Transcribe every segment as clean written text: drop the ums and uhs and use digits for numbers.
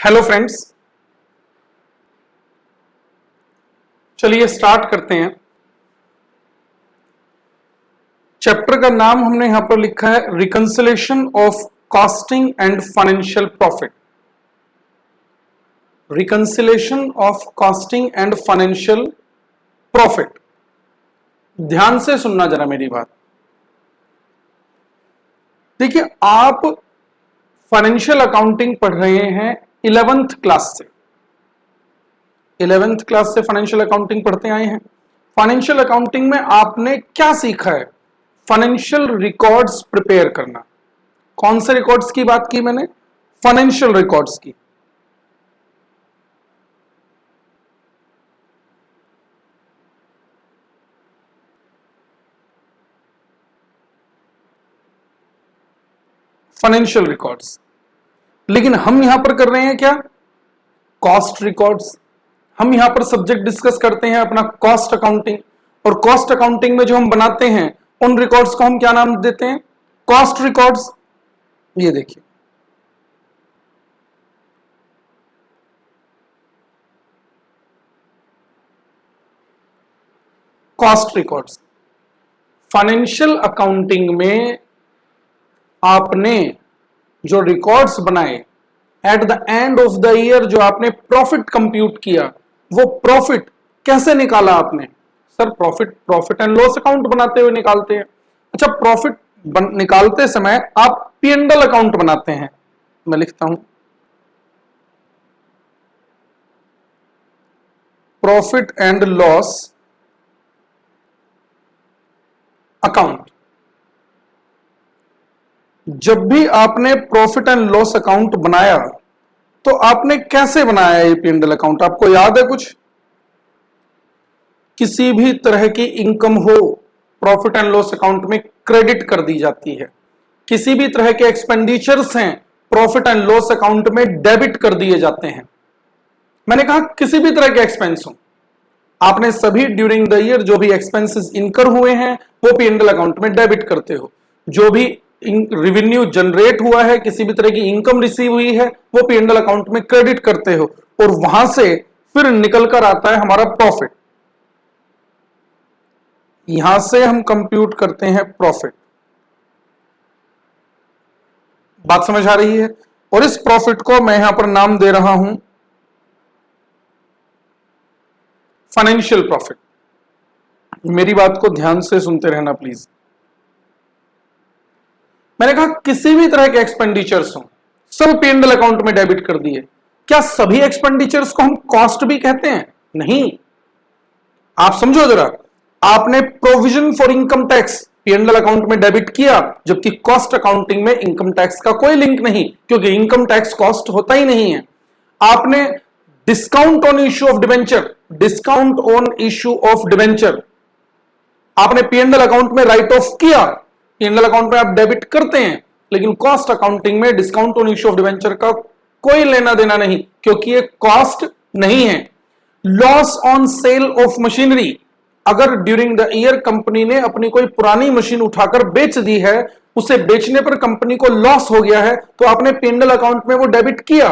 Hello friends, चलिए start करते हैं। चैप्टर का नाम हमने यहां पर लिखा है reconciliation of costing and financial profit. Reconciliation of costing and financial profit. ध्यान से सुनना जरा मेरी बात। देखिए, आप फाइनेंशियल अकाउंटिंग पढ़ रहे हैं 11th क्लास से। 11th क्लास से फाइनेंशियल अकाउंटिंग पढ़ते आए हैं। फाइनेंशियल अकाउंटिंग में आपने क्या सीखा है? फाइनेंशियल रिकॉर्ड्स प्रिपेयर करना। कौन से रिकॉर्ड्स की बात की मैंने? फाइनेंशियल रिकॉर्ड्स की। Financial records. लेकिन हम यहां पर कर रहे हैं क्या? Cost records. हम यहां पर सब्जेक्ट डिस्कस करते हैं अपना कॉस्ट अकाउंटिंग, और कॉस्ट अकाउंटिंग में जो हम बनाते हैं उन रिकॉर्ड्स को हम क्या नाम देते हैं? Cost records. ये देखिए, कॉस्ट रिकॉर्ड्स। फाइनेंशियल अकाउंटिंग में आपने जो रिकॉर्ड्स बनाए at the end of the year, जो आपने प्रॉफिट कंप्यूट किया, वो प्रॉफिट कैसे निकाला आपने? Sir, profit and loss account बनाते हुए निकालते हैं। अच्छा, प्रॉफिट निकालते समय आप पी एंड एल अकाउंट बनाते हैं। मैं लिखता हूं प्रॉफिट एंड लॉस अकाउंट। जब भी आपने प्रॉफिट एंड लॉस अकाउंट बनाया तो आपने कैसे बनाया ये पी एंड एल अकाउंट? आपको याद है कुछ? किसी भी तरह की इनकम हो, प्रॉफिट एंड लॉस अकाउंट में क्रेडिट कर दी जाती है। किसी भी तरह के एक्सपेंडिचर्स हैं, प्रॉफिट एंड लॉस अकाउंट में डेबिट कर दिए जाते हैं। मैंने कहा किसी भी तरह के एक्सपेंस हो, आपने सभी ड्यूरिंग द ईयर जो भी एक्सपेंसेस इनकर हुए हैं वो पी एंड एल अकाउंट में डेबिट करते हो। जो भी रेवेन्यू जनरेट हुआ है, किसी भी तरह की इनकम रिसीव हुई है, वो पी एंड एल अकाउंट में क्रेडिट करते हो, और वहां से फिर निकल कर आता है हमारा प्रॉफिट। यहां से हम कंप्यूट करते हैं प्रॉफिट। बात समझ आ रही है? और इस प्रॉफिट को मैं यहां पर नाम दे रहा हूं फाइनेंशियल प्रॉफिट। मेरी बात को ध्यान से सुनते रहना प्लीज। मैंने कहा किसी भी तरह के एक्सपेंडिचर्स हो, सब पी एंड एल अकाउंट में डेबिट कर दिए। क्या सभी एक्सपेंडिचर्स को हम कॉस्ट भी कहते हैं? नहीं। आप समझो जरा, आपने provision for income tax P and L account में डेबिट किया, जबकि कॉस्ट अकाउंटिंग में इनकम टैक्स का कोई लिंक नहीं, क्योंकि इनकम टैक्स कॉस्ट होता ही नहीं है। आपने discount on issue of debenture, discount on issue of debenture आपने पी एंड एल अकाउंट में राइट ऑफ किया, पी एंड एल अकाउंट में आप डेबिट करते हैं, लेकिन कॉस्ट अकाउंटिंग में discount on issue of debenture का कोई लेना देना नहीं, क्योंकि ये कॉस्ट नहीं है। Loss on sale of machinery, अगर ड्यूरिंग द ईयर कंपनी ने अपनी कोई पुरानी मशीन उठाकर बेच दी है, उसे बेचने पर कंपनी को लॉस हो गया है, तो आपने पी एंड एल अकाउंट में वो डेबिट किया,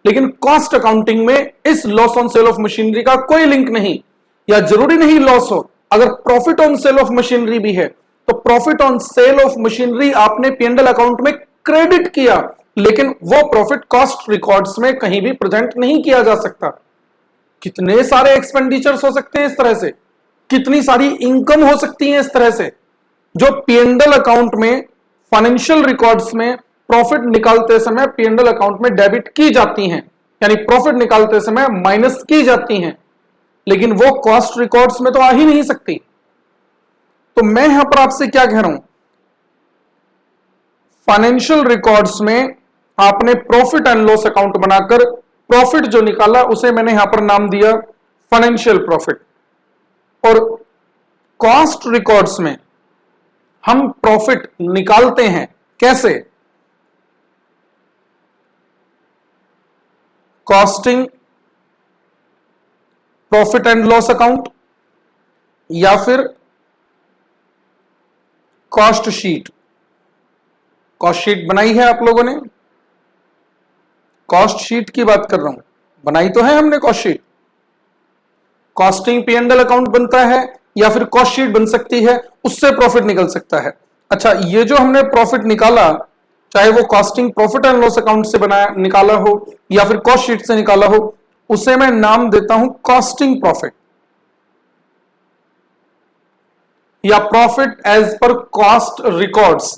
लेकिन कॉस्ट अकाउंटिंग में इस loss on sale of machinery का कोई लिंक नहीं। या जरूरी नहीं लॉस हो, अगर profit on sale of machinery भी है तो profit on sale of machinery आपने पी एंड एल अकाउंट में क्रेडिट किया, लेकिन वो प्रॉफिट कॉस्ट रिकॉर्ड्स में कहीं भी प्रेजेंट नहीं किया जा सकता। कितने सारे एक्सपेंडिचर्स हो सकते हैं इस तरह से, कितनी सारी इनकम हो सकती है इस तरह से, जो पी एंड एल अकाउंट में फाइनेंशियल रिकॉर्ड्स में प्रॉफिट निकालते समय पी एंड एल अकाउंट में डेबिट की जाती हैं, यानी प्रॉफिट निकालते समय माइनस की जाती हैं, लेकिन वो कॉस्ट रिकॉर्ड्स में तो आ ही नहीं सकती। तो मैं यहां पर आपसे क्या कह रहा हूं, फाइनेंशियल रिकॉर्ड्स में आपने प्रॉफिट एंड लॉस अकाउंट बनाकर प्रॉफिट जो निकाला उसे मैंने यहां पर नाम दिया फाइनेंशियल प्रॉफिट। और कॉस्ट रिकॉर्ड्स में हम प्रॉफिट निकालते हैं कैसे? Costing profit and loss account, या फिर कॉस्ट शीट। कॉस्ट शीट बनाई है आप लोगों ने? कॉस्ट शीट की बात कर रहा हूं, बनाई तो है हमने cost sheet. Costing P and L account बनता है या फिर कॉस्ट शीट बन सकती है, उससे प्रॉफिट निकल सकता है। अच्छा, ये जो हमने प्रॉफिट निकाला, चाहे वो costing profit and loss account से बनाया निकाला हो या फिर कॉस्ट शीट से निकाला हो, उसे मैं नाम देता हूं कॉस्टिंग प्रॉफिट या profit as per cost records.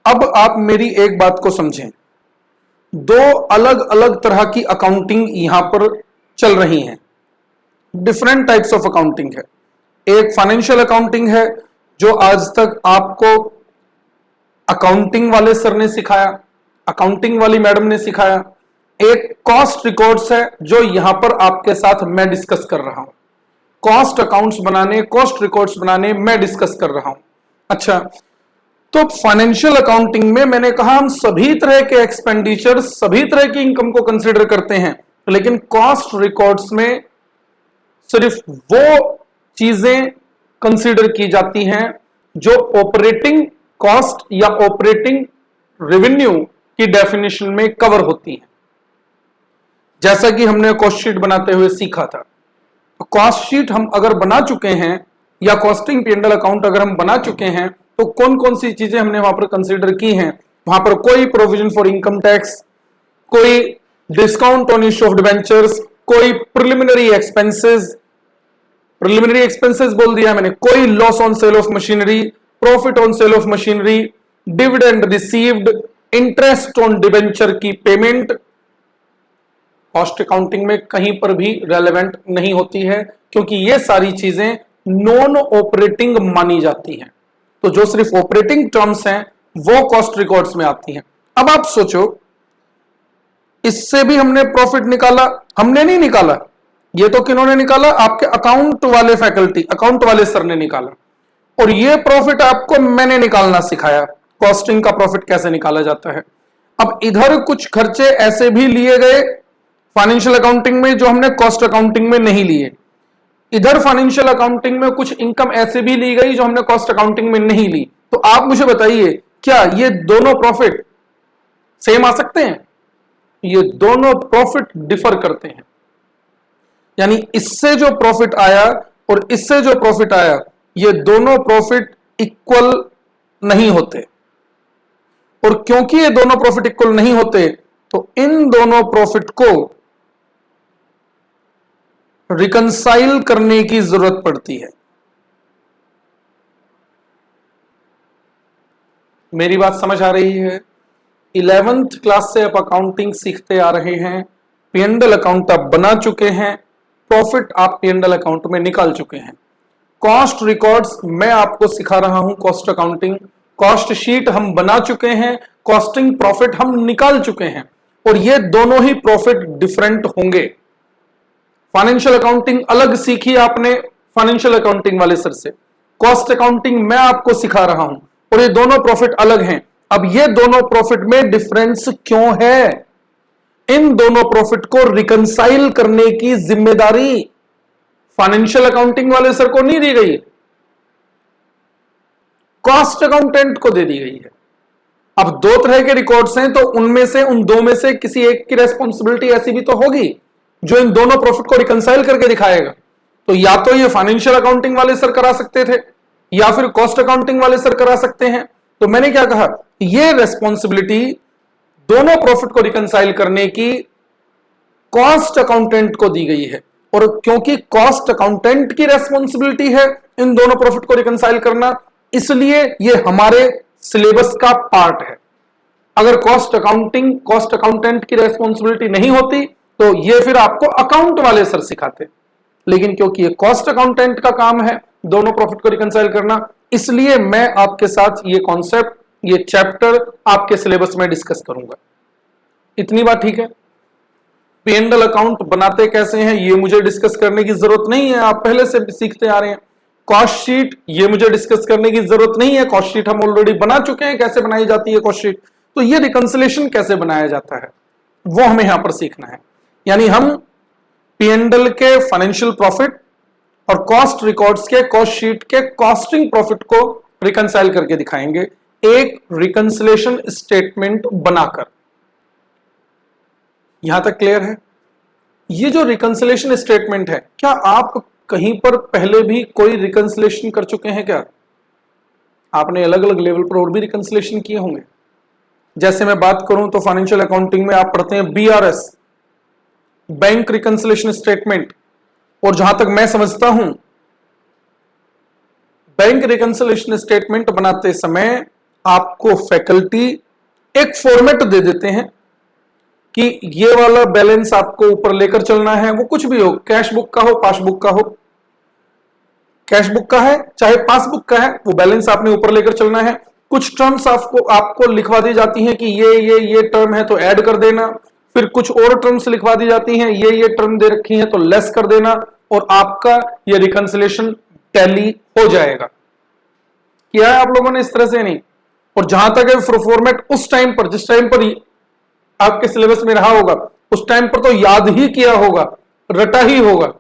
अब आप मेरी एक बात को समझें, दो अलग अलग तरह की अकाउंटिंग यहां पर चल रही हैं, डिफरेंट टाइप्स ऑफ अकाउंटिंग है। एक फाइनेंशियल अकाउंटिंग है जो आज तक आपको अकाउंटिंग वाले सर ने सिखाया, अकाउंटिंग वाली मैडम ने सिखाया। एक कॉस्ट रिकॉर्ड्स है जो यहां पर आपके साथ मैं डिस्कस कर रहा हूं। कॉस्ट अकाउंट्स बनाने, कॉस्ट रिकॉर्ड्स बनाने मैं डिस्कस कर रहा हूं। अच्छा, तो फाइनेंशियल अकाउंटिंग में मैंने कहा हम सभी तरह के एक्सपेंडिचर, सभी तरह की इनकम को कंसीडर करते हैं, लेकिन कॉस्ट रिकॉर्ड्स में सिर्फ वो चीजें कंसीडर की जाती हैं जो ऑपरेटिंग कॉस्ट या ऑपरेटिंग रेवेन्यू की डेफिनेशन में कवर होती हैं, जैसा कि हमने कॉस्ट शीट बनाते हुए सीखा था। तो कॉस्ट शीट हम अगर बना चुके हैं या costing P and L account अगर हम बना चुके हैं, तो कौन कौन सी चीजें हमने वहां पर कंसीडर की हैं। वहां पर कोई प्रोविजन फॉर इनकम टैक्स, कोई discount on issue of debentures, कोई प्रिलिमिनरी एक्सपेंसेस, प्रिलिमिनरी एक्सपेंसेस बोल दिया मैंने, कोई loss on sale of machinery, profit on sale of machinery, dividend received, interest on debenture की पेमेंट, कॉस्ट अकाउंटिंग में कहीं पर भी रेलेवेंट नहीं होती है, क्योंकि ये सारी चीजें नॉन ऑपरेटिंग मानी जाती हैं। तो जो सिर्फ ऑपरेटिंग टर्म्स हैं वो कॉस्ट रिकॉर्ड्स में आती हैं। अब आप सोचो, इससे भी हमने प्रॉफिट निकाला? हमने नहीं निकाला, ये तो किन्होंने निकाला? आपके अकाउंट वाले फैकल्टी, अकाउंट वाले सर ने निकाला। और ये प्रॉफिट आपको मैंने निकालना सिखाया, कॉस्टिंग का प्रॉफिट कैसे निकाला जाता है। अब इधर कुछ खर्चे ऐसे भी लिए गए फाइनेंशियल अकाउंटिंग में जो हमने कॉस्ट अकाउंटिंग में नहीं लिए, इधर फाइनेंशियल अकाउंटिंग में कुछ इनकम ऐसे भी ली गई जो हमने कॉस्ट अकाउंटिंग में नहीं ली। तो आप मुझे बताइए, क्या ये दोनों प्रॉफिट सेम आ सकते हैं? ये दोनों प्रॉफिट डिफर करते हैं, यानी इससे जो प्रॉफिट आया और इससे जो प्रॉफिट आया, ये दोनों प्रॉफिट इक्वल नहीं होते। और क्योंकि ये दोनों प्रॉफिट इक्वल नहीं होते, तो इन दोनों प्रॉफिट को रिकंसाइल करने की जरूरत पड़ती है। मेरी बात समझ आ रही है? 11th क्लास से आप अकाउंटिंग सीखते आ रहे हैं, पी एंड एल अकाउंट आप बना चुके हैं, प्रॉफिट आप पी एंड एल अकाउंट में निकाल चुके हैं। कॉस्ट रिकॉर्ड्स मैं आपको सिखा रहा हूं, कॉस्ट अकाउंटिंग, कॉस्ट शीट हम बना चुके हैं, कॉस्टिंग प्रॉफिट हम निकाल चुके हैं, और ये दोनों ही प्रॉफिट डिफरेंट होंगे। फाइनेंशियल अकाउंटिंग अलग सीखी आपने फाइनेंशियल अकाउंटिंग वाले सर से, कॉस्ट अकाउंटिंग मैं आपको सिखा रहा हूं, और ये दोनों प्रॉफिट अलग हैं। अब ये दोनों प्रॉफिट में डिफरेंस क्यों है? इन दोनों प्रॉफिट को रिकंसाइल करने की जिम्मेदारी फाइनेंशियल अकाउंटिंग वाले सर को नहीं दी गई, कॉस्ट अकाउंटेंट को दे दी गई है। अब दो तरह के रिकॉर्ड्स हैं, तो उनमें से, उन दो में से किसी एक की रेस्पॉन्सिबिलिटी ऐसी भी तो होगी जो इन दोनों प्रॉफिट को रिकंसाइल करके दिखाएगा। तो या तो ये फाइनेंशियल अकाउंटिंग वाले सर करा सकते थे, या फिर कॉस्ट अकाउंटिंग वाले सर करा सकते हैं। तो मैंने क्या कहा, ये रेस्पॉन्सिबिलिटी दोनों प्रॉफिट को रिकंसाइल करने की कॉस्ट अकाउंटेंट को दी गई है। और क्योंकि कॉस्ट अकाउंटेंट की रेस्पॉन्सिबिलिटी है इन दोनों प्रॉफिट को रिकंसाइल करना, इसलिए ये हमारे सिलेबस का पार्ट है। अगर कॉस्ट अकाउंटेंट की रेस्पॉन्सिबिलिटी नहीं होती तो ये फिर आपको अकाउंट वाले सर सिखाते, लेकिन क्योंकि ये कॉस्ट अकाउंटेंट का काम है दोनों प्रॉफिट को रिकंसाइल करना, इसलिए मैं आपके साथ ये कॉन्सेप्ट, ये चैप्टर आपके सिलेबस में डिस्कस करूंगा। इतनी बात ठीक है? पी एंड एल अकाउंट बनाते कैसे हैं ये मुझे डिस्कस करने की जरूरत नहीं है, आप पहले से सीखते आ रहे हैं। कॉस्ट शीट ये मुझे डिस्कस करने की जरूरत नहीं है, कॉस्ट शीट हम ऑलरेडी बना चुके हैं, कैसे बनाई जाती है कॉस्ट शीट। तो ये रिकंसिलेशन कैसे बनाया जाता है वो हमें यहां पर सीखना है। यानी हम पी एंड एल के फाइनेंशियल प्रॉफिट और कॉस्ट रिकॉर्ड्स के, कॉस्ट शीट के कॉस्टिंग प्रॉफिट को रिकंसाइल करके दिखाएंगे। एक रिकंसिलेशन स्टेटमेंट बनाकर। यहां तक क्लियर है? ये जो रिकंसिलेशन स्टेटमेंट है, क्या आप कहीं पर पहले भी कोई रिकंसिलेशन कर चुके हैं क्या? आपने अलग अलग लेवल पर और भी रिकंसिलेशन किए होंगे। जैसे मैं बात करूं तो फाइनेंशियल अकाउंटिंग में आप पढ़ते हैं BRS, बैंक रिकंसिलेशन स्टेटमेंट, और जहां तक मैं समझता हूं बैंक रिकंसिलेशन स्टेटमेंट बनाते समय आपको फैकल्टी एक फॉर्मेट दे देते हैं कि ये वाला बैलेंस आपको ऊपर लेकर चलना है, वो कुछ भी हो, कैश बुक का हो, पासबुक का हो, कैश बुक का है चाहे पासबुक का है, वो बैलेंस आपने ऊपर लेकर चलना है। कुछ टर्म्स आपको लिखवा दी जाती हैं कि ये टर्म है तो ऐड कर देना, फिर कुछ और टर्म्स लिखवा दी जाती हैं ये टर्म दे रखी है तो लेस कर देना, और आपका ये रिकंसिलेशन टैली हो जाएगा। किया है आप लोगों ने इस तरह से? नहीं। और जहां तक है फॉर्मेट उस टाइम पर, जिस टाइम पर आपके सिलेबस में रहा होगा, उस टाइम पर तो याद ही किया होगा, रटा ही होगा।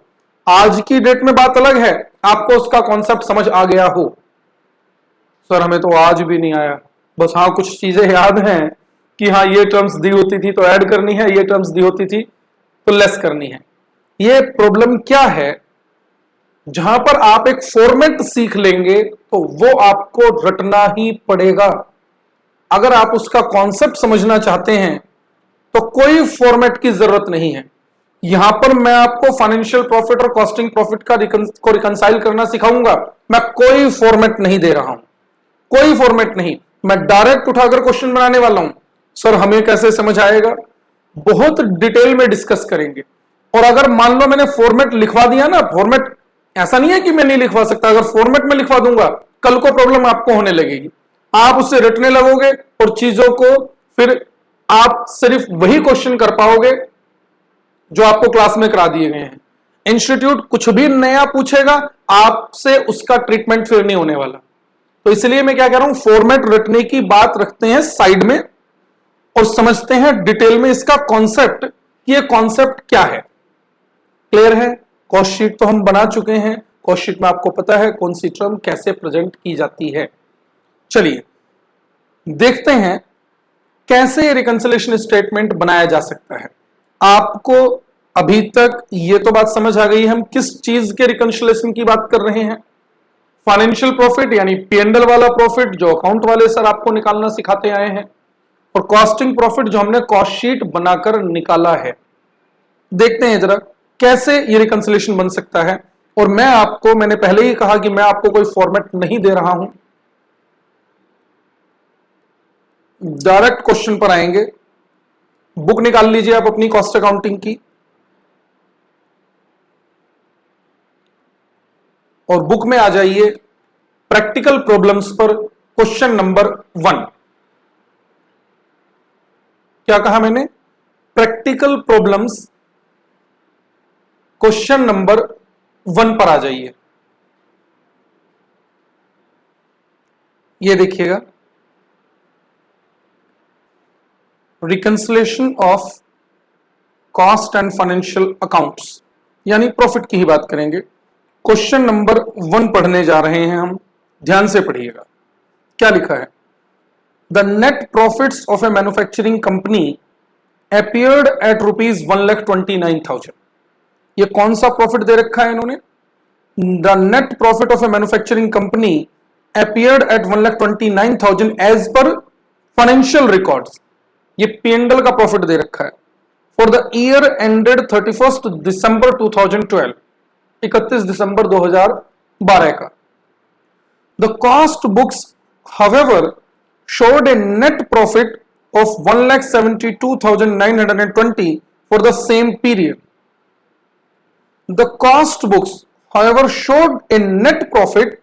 आज की डेट में बात अलग है, आपको उसका कॉन्सेप्ट समझ आ गया हो। सर हमें तो आज भी नहीं आया, बस हाँ कुछ चीजें याद हैं कि हाँ ये टर्म्स दी होती थी तो ऐड करनी है, ये टर्म्स दी होती थी तो लेस करनी है। ये प्रॉब्लम क्या है? जहां पर आप एक फॉर्मेट सीख लेंगे तो वो आपको रटना ही पड़ेगा। अगर आप उसका कॉन्सेप्ट समझना चाहते हैं तो कोई फॉर्मेट की जरूरत नहीं है। यहां पर मैं आपको फाइनेंशियल प्रॉफिट और कॉस्टिंग प्रॉफिट को रिकंसाइल करना सिखाऊंगा। मैं कोई फॉर्मेट नहीं दे रहा हूं, कोई फॉर्मेट नहीं, मैं डायरेक्ट उठाकर क्वेश्चन बनाने वाला हूं। सर हमें कैसे समझ आएगा? बहुत डिटेल में डिस्कस करेंगे। और अगर मान लो मैंने फॉर्मेट लिखवा दिया ना, फॉर्मेट ऐसा नहीं है कि मैं नहीं लिखवा सकता, अगर फॉर्मेट में लिखवा दूंगा कल को प्रॉब्लम आपको होने लगेगी, आप उससे रटने लगोगे और चीजों को फिर आप सिर्फ वही क्वेश्चन कर पाओगे जो आपको क्लास में करा दिए गए हैं। इंस्टीट्यूट कुछ भी नया पूछेगा, आपसे उसका ट्रीटमेंट फिर नहीं होने वाला। तो इसलिए मैं क्या कह रहा हूं, फॉर्मेट रटने की बात रखते हैं साइड में और समझते हैं डिटेल में इसका कॉन्सेप्ट, ये कॉन्सेप्ट क्या है। क्लियर है? कॉस्ट शीट तो हम बना चुके हैं, कॉस्ट शीट में आपको पता है कौन सी टर्म कैसे प्रेजेंट की जाती है। चलिए देखते हैं कैसे रिकंसिलेशन स्टेटमेंट बनाया जा सकता है। आपको अभी तक ये तो बात समझ आ गई हम किस चीज के रिकंसिलेशन की बात कर रहे हैं। फाइनेंशियल प्रॉफिट यानी P&L वाला प्रॉफिट जो अकाउंट वाले सर आपको निकालना सिखाते आए हैं, और कॉस्टिंग प्रॉफिट जो हमने कॉस्ट शीट बनाकर निकाला है। देखते हैं जरा कैसे ये रिकंसिलेशन बन सकता है। और मैंने पहले ही कहा कि मैं आपको कोई फॉर्मेट नहीं दे रहा हूं, डायरेक्ट क्वेश्चन पर आएंगे। बुक निकाल लीजिए आप अपनी कॉस्ट अकाउंटिंग की, और बुक में आ जाइए प्रैक्टिकल प्रॉब्लम्स पर, क्वेश्चन नंबर 1। क्या कहा मैंने? प्रैक्टिकल प्रॉब्लम्स, क्वेश्चन नंबर 1 पर आ जाइए। ये देखिएगा, reconciliation of cost and financial accounts, यानी प्रॉफिट की ही बात करेंगे। क्वेश्चन नंबर 1 पढ़ने जा रहे हैं हम, ध्यान से पढ़िएगा। क्या लिखा है? The net profits of a manufacturing company appeared at ₹1,29,000। ये कौन सा प्रॉफिट दे रखा है इन्होंने? The net profit of a manufacturing company appeared at 1,29,000 as per financial records. ये P&L का प्रॉफिट दे रखा है for the year ended 31 December 2012, 31 December 2012 का। The cost books however showed a net profit of 1,72,920 for the same period. The cost books, however, showed a net profit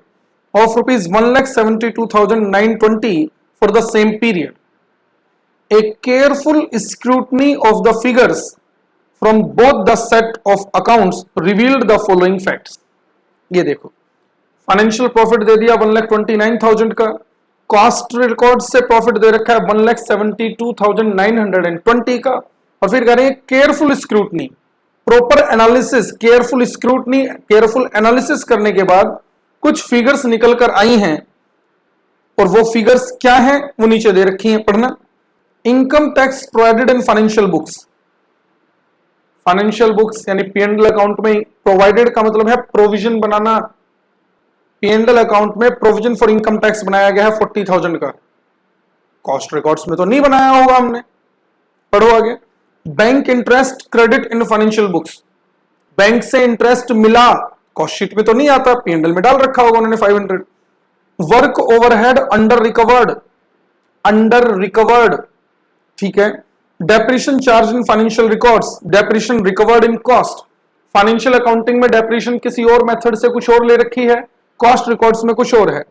of rupees 1,72,920 for the same period. A careful scrutiny of the figures from both the set of accounts revealed the following facts. ये देखो, financial profit दे दिया 1,29,000 का, cost record से profit दे रखा है 1,72,920 का, और फिर करें careful scrutiny, proper analysis, careful scrutiny, careful analysis करने के बाद कुछ फिगर्स निकल कर आई हैं और वो फिगर्स क्या है वो नीचे दे रखी है, पढ़ना। Income tax provided in financial books. Financial books यानी पी&एल अकाउंट में प्रोवाइडेड का मतलब है प्रोविजन बनाना। पी&एल अकाउंट में प्रोविजन फॉर इनकम टैक्स बनाया गया है 40,000 का। कॉस्ट रिकॉर्ड्स में तो नहीं बनाया होगा हमने। पढ़ो आगे। Bank interest credit in financial books. Bank से इंटरेस्ट मिला, कॉस्ट शीट में तो नहीं आता, पी&एल में डाल रखा होगा उन्होंने 500। Work overhead under recovered, under recovered, ठीक है। Depreciation charge in financial records, depreciation recovered in cost. Financial accounting में डेप्रिशिएशन किसी और मेथड से कुछ और ले रखी है, कॉस्ट रिकॉर्ड्स में कुछ और है।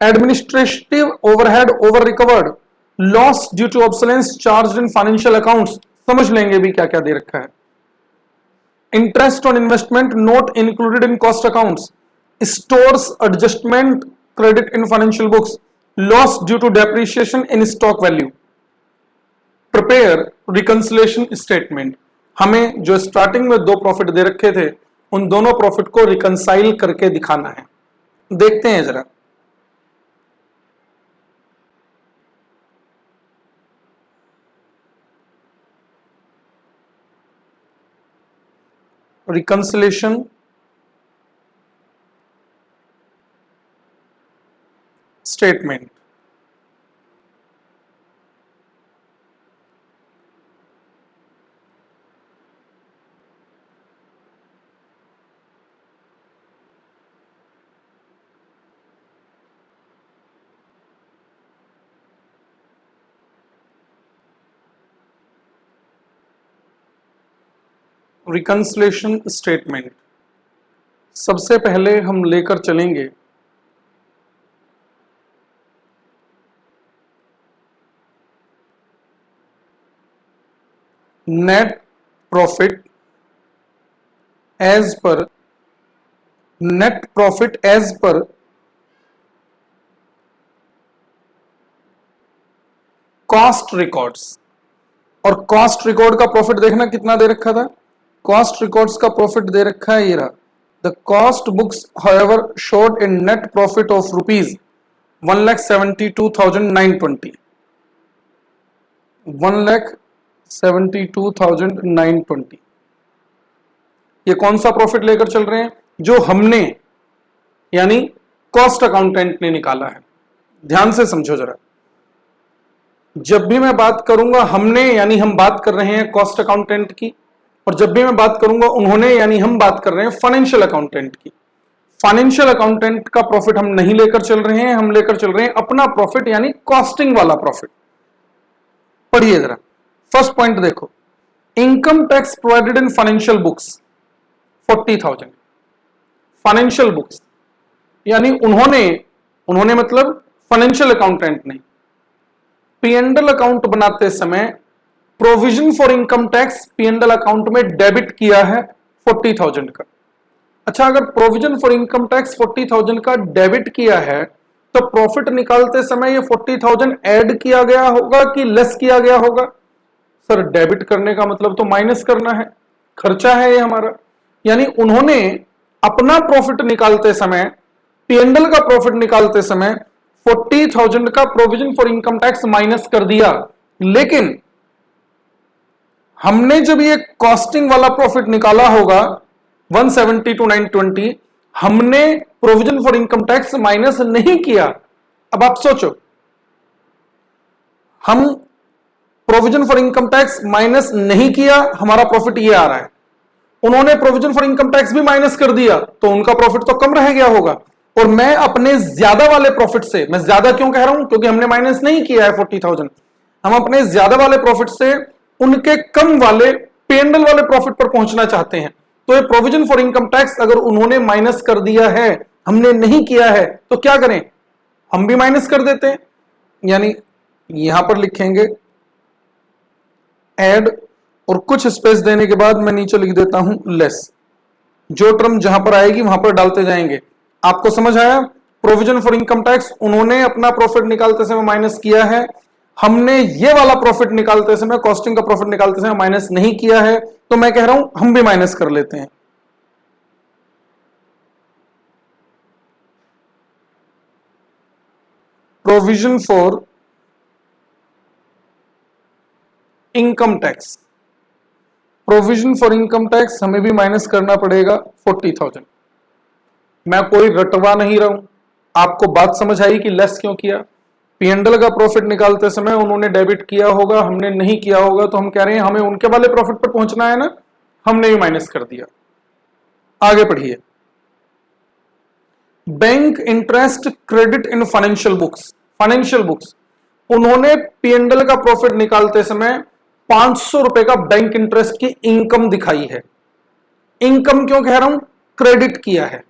Administrative overhead over recovered, loss due to obsolescence charge in financial accounts, समझ लेंगे भी क्या क्या दे रखा है। Interest on investment not included in cost accounts, stores adjustment credit in financial books, loss due to depreciation in stock value. Prepare reconciliation statement, हमें जो स्टार्टिंग में 2 प्रॉफिट दे रखे थे उन दोनों प्रॉफिट को रिकंसाइल करके दिखाना है। देखते हैं जरा। रिकंसिलिएशन स्टेटमेंट, रिकंसिलिएशन स्टेटमेंट सबसे पहले हम लेकर चलेंगे net profit as per, net profit as per cost records. और कॉस्ट रिकॉर्ड का प्रॉफिट देखना कितना दे रखा था, कॉस्ट रिकॉर्ड्स का प्रॉफिट दे रखा है ये रहा। The cost books however showed in net profit of rupees 1,72,920, 1,72,920। ये कौन सा प्रॉफिट लेकर चल रहे हैं, जो हमने यानी कॉस्ट अकाउंटेंट ने निकाला है। ध्यान से समझो जरा, जब भी मैं बात करूंगा हमने यानी हम बात कर रहे हैं कॉस्ट अकाउंटेंट की, और जब भी मैं बात करूंगा उन्होंने यानी हम बात कर रहे हैं फाइनेंशियल अकाउंटेंट की। फाइनेंशियल अकाउंटेंट का प्रॉफिट हम नहीं लेकर चल रहे हैं, हम लेकर चल रहे हैं अपना प्रॉफिट यानी कॉस्टिंग वाला प्रॉफिट। पढ़िए जरा, फर्स्ट पॉइंट देखो, income tax provided in financial books 40,000। Financial books यानी उन्होंने मतलब फाइनेंशियल अकाउंटेंट ने पी&एल अकाउंट बनाते समय provision for income tax P&L account में डेबिट किया है 40,000 का। अच्छा, अगर प्रोविजन फॉर इनकम टैक्स 40,000 का डेबिट किया है तो प्रॉफिट निकालते समय ये 40,000 ऐड किया गया होगा कि लेस किया गया होगा? सर, डेबिट करने का मतलब तो माइनस करना है, खर्चा है ये हमारा। यानी उन्होंने अपना प्रॉफिट निकालते समय, पी&एल का प्रॉफिट निकालते समय 40,000 का provision for income tax minus कर दिया। लेकिन हमने जब ये कॉस्टिंग वाला प्रॉफिट निकाला होगा 172,920, हमने provision for income tax minus नहीं किया। अब आप सोचो, हम provision for income tax minus नहीं किया, हमारा प्रॉफिट ये आ रहा है। उन्होंने प्रोविजन फॉर इनकम टैक्स भी माइनस कर दिया तो उनका प्रॉफिट तो कम रह गया होगा। और मैं अपने ज्यादा वाले प्रॉफिट से, मैं ज्यादा क्यों कह रहा हूं, क्योंकि हमने माइनस नहीं किया है 40,000, हम अपने ज्यादा वाले प्रॉफिट से उनके कम वाले पी&एल वाले प्रॉफिट पर पहुंचना चाहते हैं। तो ये प्रोविजन फॉर इनकम टैक्स अगर उन्होंने माइनस कर दिया है, हमने नहीं किया है, तो क्या करें, हम भी माइनस कर देते हैं। यानी यहां पर लिखेंगे ऐड और कुछ स्पेस देने के बाद मैं नीचे लिख देता हूं लेस। जो टर्म जहां पर आएगी वहां पर डालते जाएंगे। आपको समझ आया? प्रोविजन फॉर इनकम टैक्स उन्होंने अपना प्रॉफिट निकालते समय माइनस किया है, हमने ये वाला प्रॉफिट निकालते समय, कॉस्टिंग का प्रॉफिट निकालते समय माइनस नहीं किया है, तो मैं कह रहा हूं हम भी माइनस कर लेते हैं। Provision for income tax, provision for income tax हमें भी माइनस करना पड़ेगा 40,000। मैं कोई रटवा नहीं रहा हूं, आपको बात समझ आई कि लेस क्यों किया। पीएनडल का प्रॉफिट निकालते समय उन्होंने डेबिट किया होगा, हमने नहीं किया होगा, तो हम कह रहे हैं हमें उनके वाले प्रॉफिट पर पहुंचना है ना, हमने भी माइनस कर दिया। आगे पढ़िए। Bank interest credit in financial books, financial books उन्होंने पीएनडल का प्रॉफिट निकालते समय 500 रुपए का बैंक इंटरेस्ट की इनकम दिखाई है। इनकम क्यों कह रहा हूं, क्रेडिट किया है,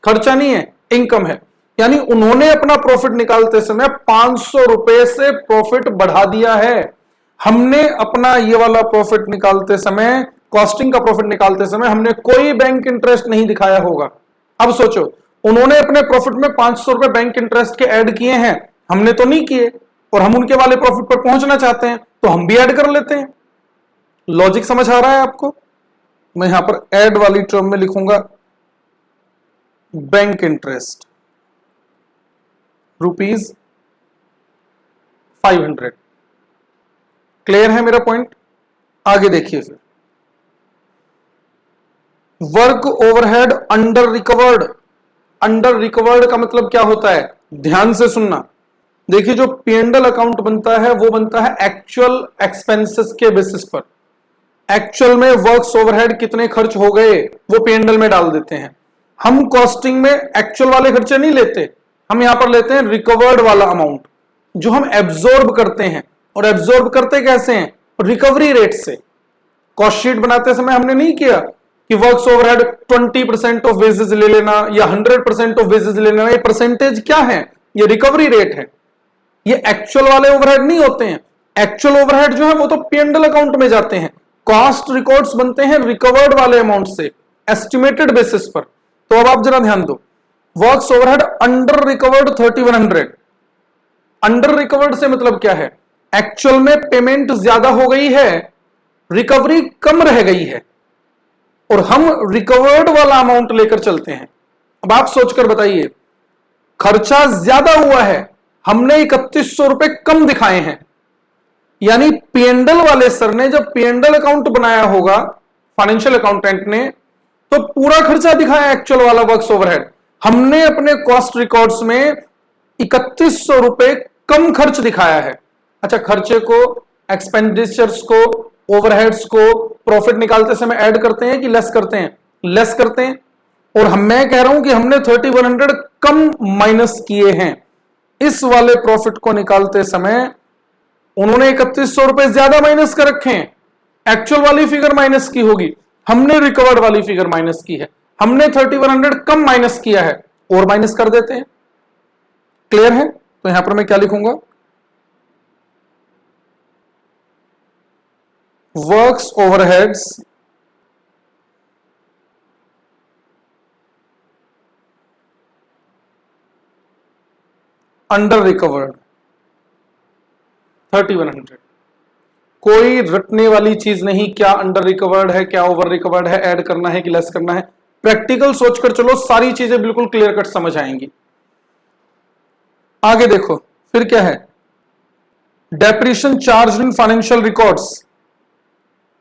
खर्चा नहीं है, इनकम है। यानी उन्होंने अपना प्रॉफिट निकालते समय 500 रुपए से प्रॉफिट बढ़ा दिया है। हमने अपना ये वाला प्रॉफिट निकालते समय, कॉस्टिंग का प्रॉफिट निकालते समय हमने कोई बैंक इंटरेस्ट नहीं दिखाया होगा। अब सोचो, उन्होंने अपने प्रॉफिट में 500 रुपए बैंक इंटरेस्ट के ऐड किए हैं, हमने तो नहीं किए, और हम उनके वाले प्रॉफिट पर पहुंचना चाहते हैं तो हम भी ऐड कर लेते हैं। लॉजिक समझ आ रहा है आपको? मैं यहां पर ऐड वाली टर्म में लिखूंगा बैंक इंटरेस्ट ₹500। क्लियर है मेरा पॉइंट? आगे देखिए फिर, work overhead under recovered. Under recovered का मतलब क्या होता है, ध्यान से सुनना। देखिए, जो पीएनडल अकाउंट बनता है वो बनता है एक्चुअल एक्सपेंसेस के बेसिस पर। एक्चुअल में वर्क्स ओवरहेड कितने खर्च हो गए वो पीएनडल में डाल देते हैं। हम कॉस्टिंग में एक्चुअल वाले खर्चे नहीं लेते, हम यहां पर लेते हैं रिकवर्ड वाला अमाउंट, जो हम एब्जॉर्ब करते हैं। और एब्जॉर्ब करते कैसे हैं, रिकवरी रेट से। कॉस्ट शीट बनाते समय हमने नहीं किया कि वर्क्स ओवरहेड 20% ऑफ वेजेस ले लेना या 100% ऑफ वेजेस ले लेना। ये परसेंटेज क्या है, ये रिकवरी रेट है, ये एक्चुअल वाले ओवरहेड नहीं होते हैं। एक्चुअल ओवरहेड जो है वो तो पीएनडल अकाउंट में जाते हैं। कॉस्ट रिकॉर्ड्स बनते हैं रिकवर्ड वाले अमाउंट से, एस्टिमेटेड बेसिस पर। तो अब आप जरा ध्यान दो, works overhead under recovered 3100। Under recovered से मतलब क्या है, एक्चुअल में पेमेंट ज्यादा हो गई है, रिकवरी कम रह गई है, और हम रिकवर्ड वाला अमाउंट लेकर चलते हैं। अब आप सोचकर बताइए, खर्चा ज्यादा हुआ है, हमने 3100 रुपए कम दिखाए हैं। यानी पीएनडल वाले सर ने जब पीएनडल अकाउंट बनाया होगा, फाइनेंशियल अकाउंटेंट ने, तो पूरा खर्चा दिखाया एक्चुअल वाला वर्क्स ओवरहेड। हमने अपने कॉस्ट रिकॉर्ड्स में 3100 रुपए कम खर्च दिखाया है। अच्छा, खर्चे को, एक्सपेंडिचर्स को, ओवरहेड्स को प्रॉफिट निकालते समय ऐड करते हैं कि लेस करते हैं? लेस करते हैं। और मैं कह रहा हूं कि हमने 3100 कम माइनस किए हैं। इस वाले प्रॉफिट को निकालते समय उन्होंने 3100 रुपए ज्यादा माइनस कर रखे हैं, एक्चुअल वाली फिगर माइनस की होगी, हमने रिकवर्ड वाली फिगर माइनस की है। हमने 3100 कम माइनस किया है, और माइनस कर देते हैं। क्लियर है? तो यहां पर मैं क्या लिखूंगा, वर्क्स ओवरहेड्स अंडर रिकवर्ड 3100। कोई रटने वाली चीज नहीं, क्या अंडर रिकवर्ड है, क्या ओवर रिकवर्ड है, ऐड करना है कि लेस करना है। प्रैक्टिकल सोचकर चलो, सारी चीजें बिल्कुल क्लियर कट समझ आएंगी। आगे देखो फिर क्या है, depreciation charge in financial records,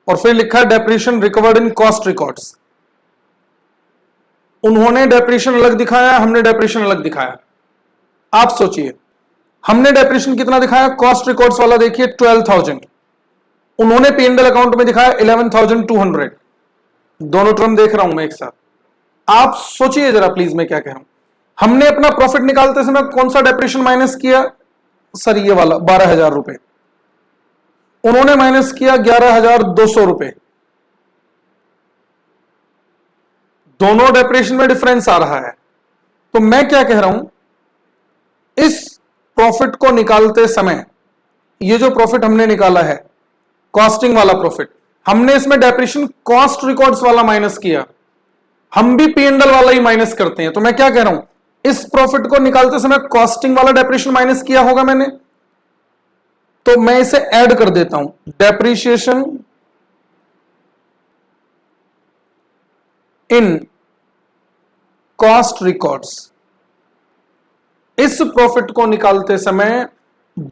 और फिर लिखा है depreciation recovered in cost records. उन्होंने डेप्रिशिएशन अलग दिखाया, हमने डेप्रिशिएशन अलग दिखाया। आप सोचिए, हमने डेप्रिशिएशन कितना दिखाया, कॉस्ट रिकॉर्ड्स वाला देखिए 12,000, उन्होंने पीएनडल अकाउंट में दिखाया 11,200। दोनों टर्म देख रहा हूं मैं एक साथ, आप सोचिए जरा प्लीज मैं क्या कह रहा हूं। हमने अपना प्रॉफिट निकालते समय कौन सा डेप्रिशिएशन माइनस किया, सर ये वाला 12,000 रुपए, उन्होंने माइनस किया 11,200 रुपए। दोनों डेप्रिशिएशन में डिफरेंस आ रहा है। तो मैं क्या कह रहा हूं, इस प्रॉफिट को निकालते समय, ये जो प्रॉफिट हमने निकाला है कॉस्टिंग वाला प्रॉफिट, हमने इसमें डेप्रिशिएशन कॉस्ट रिकॉर्ड्स वाला माइनस किया, हम भी पीएनडल वाला ही माइनस करते हैं। तो मैं क्या कह रहा हूं, इस प्रॉफिट को निकालते समय कॉस्टिंग वाला डेप्रिशिएशन माइनस किया होगा मैंने, तो मैं इसे ऐड कर देता हूं, डेप्रिशिएशन इन कॉस्ट रिकॉर्ड्स। इस प्रॉफिट को निकालते समय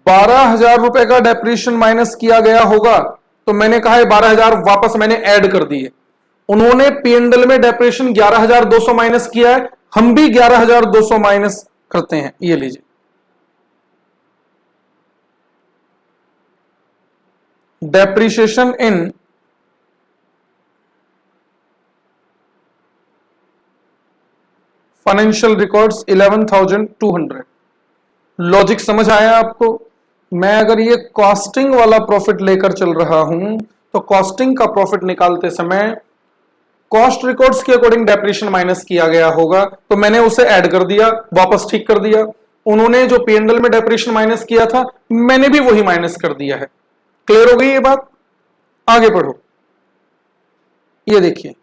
12,000 रुपए का डेप्रिसिएशन माइनस किया गया होगा, तो मैंने कहा है 12,000 वापस मैंने ऐड कर दिए। उन्होंने पीएनडल में डेप्रिसिएशन 11,200 माइनस किया है, हम भी 11,200 माइनस करते हैं। ये लीजिए, depreciation in financial records 11,200। Logic समझ आया आपको? मैं अगर ये कॉस्टिंग वाला प्रॉफिट लेकर चल रहा हूं तो कॉस्टिंग का प्रॉफिट निकालते समय कॉस्ट रिकॉर्ड्स के अकॉर्डिंग डेप्रिसिएशन माइनस किया गया होगा, तो मैंने उसे ऐड कर दिया, वापस ठीक कर दिया। उन्होंने जो पीएनडल में डेप्रिसिएशन माइनस किया था, मैंने भी वही माइनस कर दिया है। क्लियर हो गई ये बात? आगे बढ़ो। ये देखिए,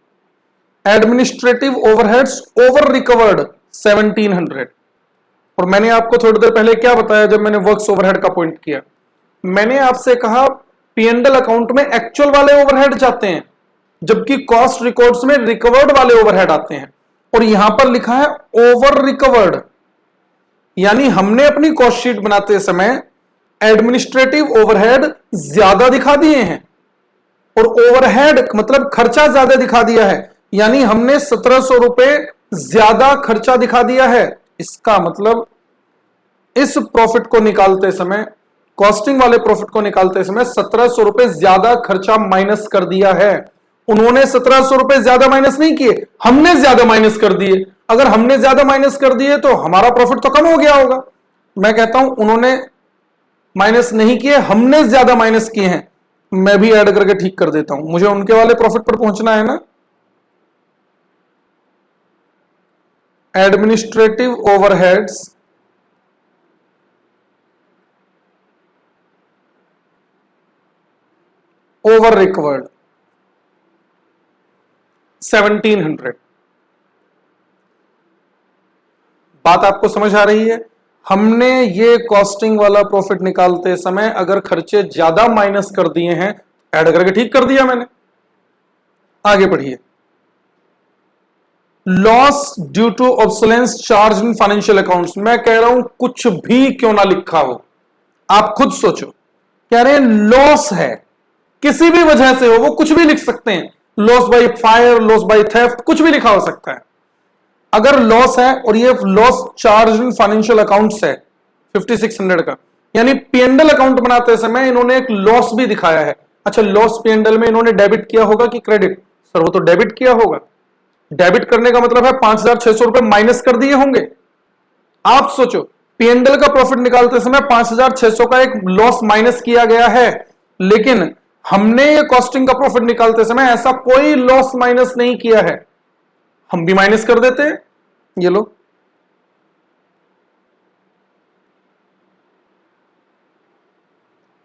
एडमिनिस्ट्रेटिव ओवरहेड्स ओवर रिकवर्ड 1700। और मैंने आपको थोड़ी देर पहले क्या बताया जब मैंने वर्क्स ओवरहेड का पॉइंट किया? मैंने आपसे कहा पीएनडल अकाउंट में एक्चुअल वाले ओवरहेड जाते हैं, जबकि कॉस्ट रिकॉर्ड्स में रिकवर्ड वाले ओवरहेड आते हैं। और यहां पर लिखा है ओवर रिकवर्ड, यानी हमने अपनी कॉस्ट शीट बनाते समय एडमिनिस्ट्रेटिव ओवरहेड ज्यादा दिखा दिए हैं और ओवरहेड मतलब खर्चा ज्यादा दिखा दिया है, यानी हमने 1700 रुपए ज्यादा खर्चा दिखा दिया है। इसका मतलब इस प्रॉफिट को निकालते समय, कॉस्टिंग वाले प्रॉफिट को निकालते समय 1700 रुपए ज्यादा खर्चा माइनस कर दिया है। उन्होंने 1700 रुपए ज्यादा माइनस नहीं किए, हमने ज्यादा माइनस कर दिए। अगर हमने ज्यादा माइनस कर दिए तो हमारा प्रॉफिट तो कम हो गया होगा। मैं कहता हूं उन्होंने माइनस नहीं किए, हमने ज्यादा माइनस किए हैं। मैं भी ऐड करके ठीक कर देता हूं, मुझे उनके वाले प्रॉफिट पर पहुंचना है ना। Administrative overheads over recovered 1700। बात आपको समझ आ रही है? हमने ये कॉस्टिंग वाला प्रॉफिट निकालते समय अगर खर्चे ज्यादा माइनस कर दिए हैं, ऐड करके ठीक कर दिया मैंने। आगे बढ़िए। Loss due to obsolescence charge in financial accounts. मैं कह रहा हूं कुछ भी क्यों ना लिखा हो, आप खुद सोचो। कह रहे हैं लॉस है, किसी भी वजह से हो, वो कुछ भी लिख सकते हैं। Loss by fire, loss by theft, कुछ भी लिखा हो सकता है। अगर लॉस है और ये loss charge in financial accounts है 5600 का, यानी पीएनडल अकाउंट बनाते समय इन्होंने एक लॉस भी दिखाया है। अच्छा, लॉस पीएनडल में इन्होंने डेबिट किया होगा कि क्रेडिट? सर वो तो डेबिट किया होगा। डेबिट करने का मतलब है 5,600 रुपए माइनस कर दिए होंगे। आप सोचो, पीएनडल का प्रॉफिट निकालते समय 5,600 का एक लॉस माइनस किया गया है, लेकिन हमने ये कॉस्टिंग का प्रॉफिट निकालते समय ऐसा कोई लॉस माइनस नहीं किया है। हम भी माइनस कर देते हैं। ये लो,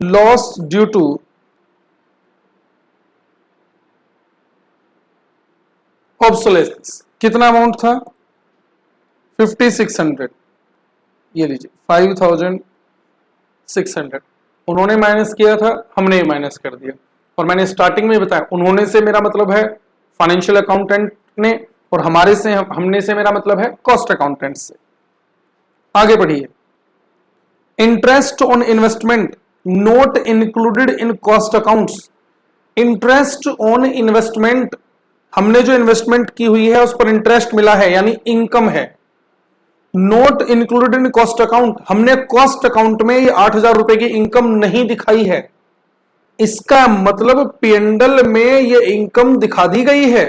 लॉस ड्यू टू ऑब्सोलेंस कितना अमाउंट था? 5600। ये लीजिए 5,600 उन्होंने माइनस किया था, हमने माइनस कर दिया। और मैंने स्टार्टिंग में बताया, उन्होंने से मेरा मतलब है फाइनेंशियल अकाउंटेंट ने, और हमारे से हमने से मेरा मतलब है कॉस्ट अकाउंटेंट से। आगे बढ़िए। Interest on investment not included in cost accounts. Interest on investment, हमने जो इन्वेस्टमेंट की हुई है उस पर इंटरेस्ट मिला है, यानी इनकम है। Note included in cost account, हमने कॉस्ट अकाउंट में ये 8,000 रुपए की इनकम नहीं दिखाई है। इसका मतलब पीएनडल में ये इनकम दिखा दी गई है।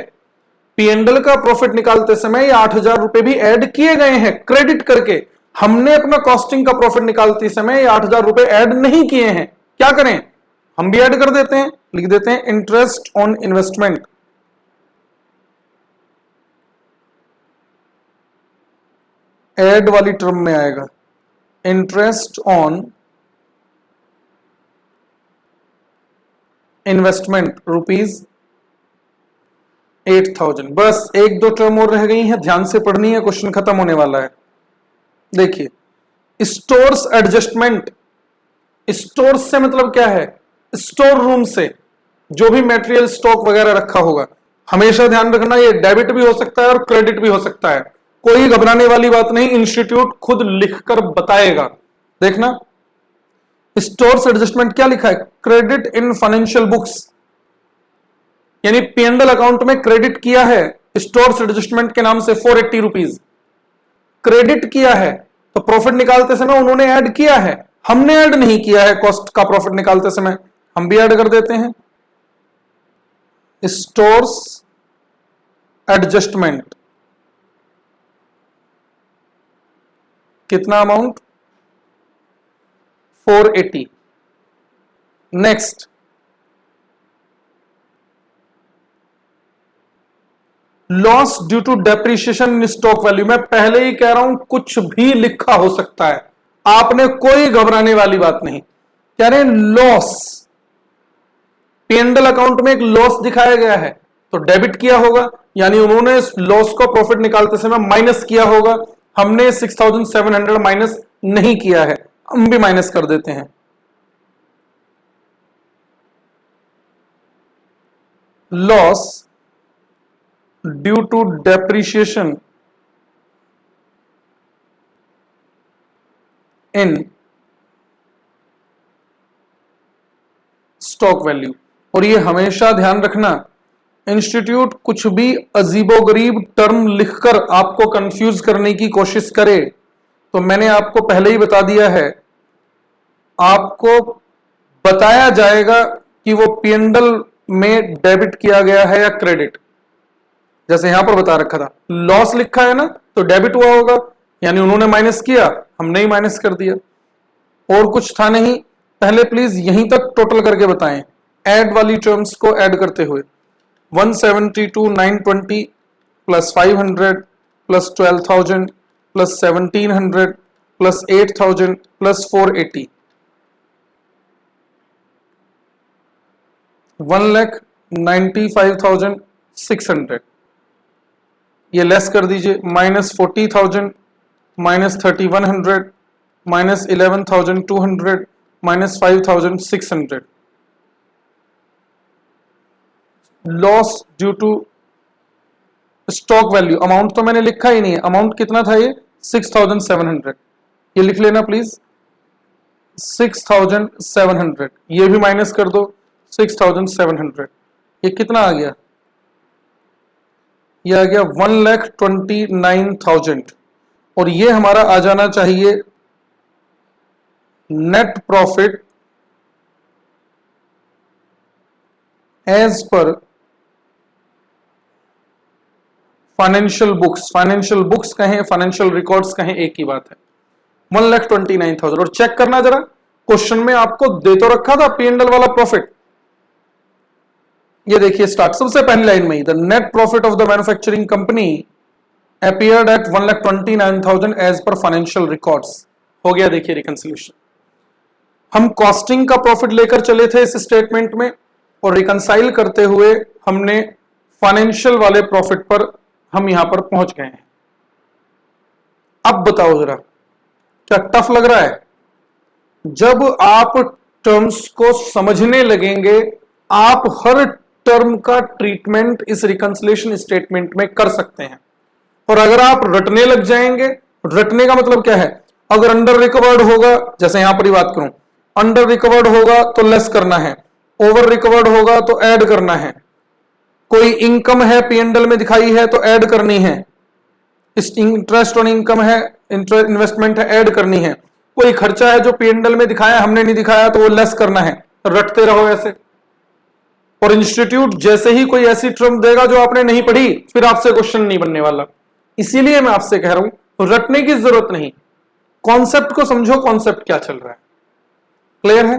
पीएनडल का प्रॉफिट निकालते समय ये 8,000 रुपए भी ऐड किए गए हैं क्रेडिट करके। हमने अपना कॉस्टिंग का प्रॉफिट निकालते समय ये 8,000 रुपए ऐड नहीं किए हैं। क्या करें? हम भी ऐड कर देते हैं, लिख देते हैं इंटरेस्ट ऑन इन्वेस्टमेंट। ऐड वाली टर्म में आएगा इंटरेस्ट ऑन इन्वेस्टमेंट ₹8,000। बस एक दो टर्म और रह गई हैं, ध्यान से पढ़नी है, क्वेश्चन खत्म होने वाला है। देखिए, स्टोर्स एडजस्टमेंट। स्टोर्स से मतलब क्या है? स्टोर रूम से जो भी मटेरियल स्टॉक वगैरह रखा होगा। हमेशा ध्यान रखना, ये डेबिट भी हो सकता है और क्रेडिट भी हो सकता है। कोई घबराने वाली बात नहीं, इंस्टीट्यूट खुद लिखकर बताएगा। देखना स्टोर्स एडजस्टमेंट क्या लिखा है, क्रेडिट इन फाइनेंशियल बुक्स, यानी P&L अकाउंट में क्रेडिट किया है स्टोर्स एडजस्टमेंट के नाम से 480 रुपीज क्रेडिट किया है, तो प्रॉफिट निकालते समय उन्होंने ऐड किया है, हमने ऐड नहीं किया है। कॉस्ट का प्रॉफिट निकालते समय हम भी ऐड कर देते हैं। स्टोर्स एडजस्टमेंट कितना amount, 480। Next loss due to depreciation in stock value. मैं पहले ही कह रहा हूं कुछ भी लिखा हो सकता है, आपने कोई घबराने वाली बात नहीं। कह रहे हैं लॉस, P&L अकाउंट में एक लॉस दिखाया गया है तो डेबिट किया होगा, यानी उन्होंने इस लॉस को प्रॉफिट निकालते समय माइनस किया होगा। हमने 6700 माइनस नहीं किया है, हम भी माइनस कर देते हैं। Loss due to depreciation in stock value. और ये हमेशा ध्यान रखना, इंस्टीट्यूट कुछ भी अजीबोगरीब टर्म लिखकर आपको कंफ्यूज करने की कोशिश करे तो मैंने आपको पहले ही बता दिया है, आपको बताया जाएगा कि वो P&L में डेबिट किया गया है या क्रेडिट। जैसे यहां पर बता रखा था लॉस लिखा है ना, तो डेबिट हुआ होगा, यानी उन्होंने माइनस किया, हमने ही माइनस कर दिया, और कुछ था नहीं। पहले प्लीज यहीं तक टोटल करके बताएं, ऐड वाली टर्म्स को ऐड करते हुए 172,920 plus 500 plus 12,000 plus 1,700 plus 8,000 plus 480, 1,95,600। ये लेस कर दीजिए, minus 40,000 minus 3,100 minus 11,200 minus 5,600। Loss due to stock value, amount तो मैंने लिखा ही नहीं है, अमाउंट कितना था ये 6,700, ये लिख लेना प्लीज 6,700। ये भी माइनस कर दो 6,700, ये कितना आ गया, ये आ गया 1,29,000। और ये हमारा आ जाना चाहिए net profit as per financial books. Financial books कहें, फाइनेंशियल रिकॉर्ड्स कहें, एक ही बात है, 1,29,000। और चेक करना जरा, क्वेश्चन में आपको दे तो रखा था P&L वाला प्रॉफिट, ये देखिए स्टार्ट सबसे पहली लाइन में ही, the net profit of the manufacturing company appeared at 1,29,000 as per financial records. हो गया, देखिए रिकंसिलिएशन। हम कॉस्टिंग का प्रॉफिट लेकर चले थे इस स्टेटमेंट में, और रिकंसाइल करते हुए हमने फाइनेंशियल वाले प्रॉफिट पर हम यहां पर पहुंच गए हैं। अब बताओ जरा, क्या टफ लग रहा है? जब आप टर्म्स को समझने लगेंगे, आप हर टर्म का ट्रीटमेंट इस रिकंसिलिएशन स्टेटमेंट में कर सकते हैं। और अगर आप रटने लग जाएंगे, रटने का मतलब क्या है, अगर अंडर रिकवर्ड होगा, जैसे यहां पर ही बात करूं, अंडर रिकवर्ड होगा तो लेस करना है, ओवर रिकवर्ड होगा तो ऐड करना है, कोई इनकम है P&L में दिखाई है तो ऐड करनी है, इंटरेस्ट ऑन इनकम है, इन्वेस्टमेंट है, ऐड करनी है, कोई खर्चा है जो P&L में दिखाया हमने नहीं दिखाया तो वो लेस करना है। रटते रहो ऐसे, और इंस्टीट्यूट जैसे ही कोई ऐसी टर्म देगा जो आपने नहीं पढ़ी, फिर आपसे क्वेश्चन नहीं बनने वाला। इसीलिए मैं आपसे कह रहा हूं रटने की जरूरत नहीं, कॉन्सेप्ट को समझो, कॉन्सेप्ट क्या चल रहा है। क्लियर है?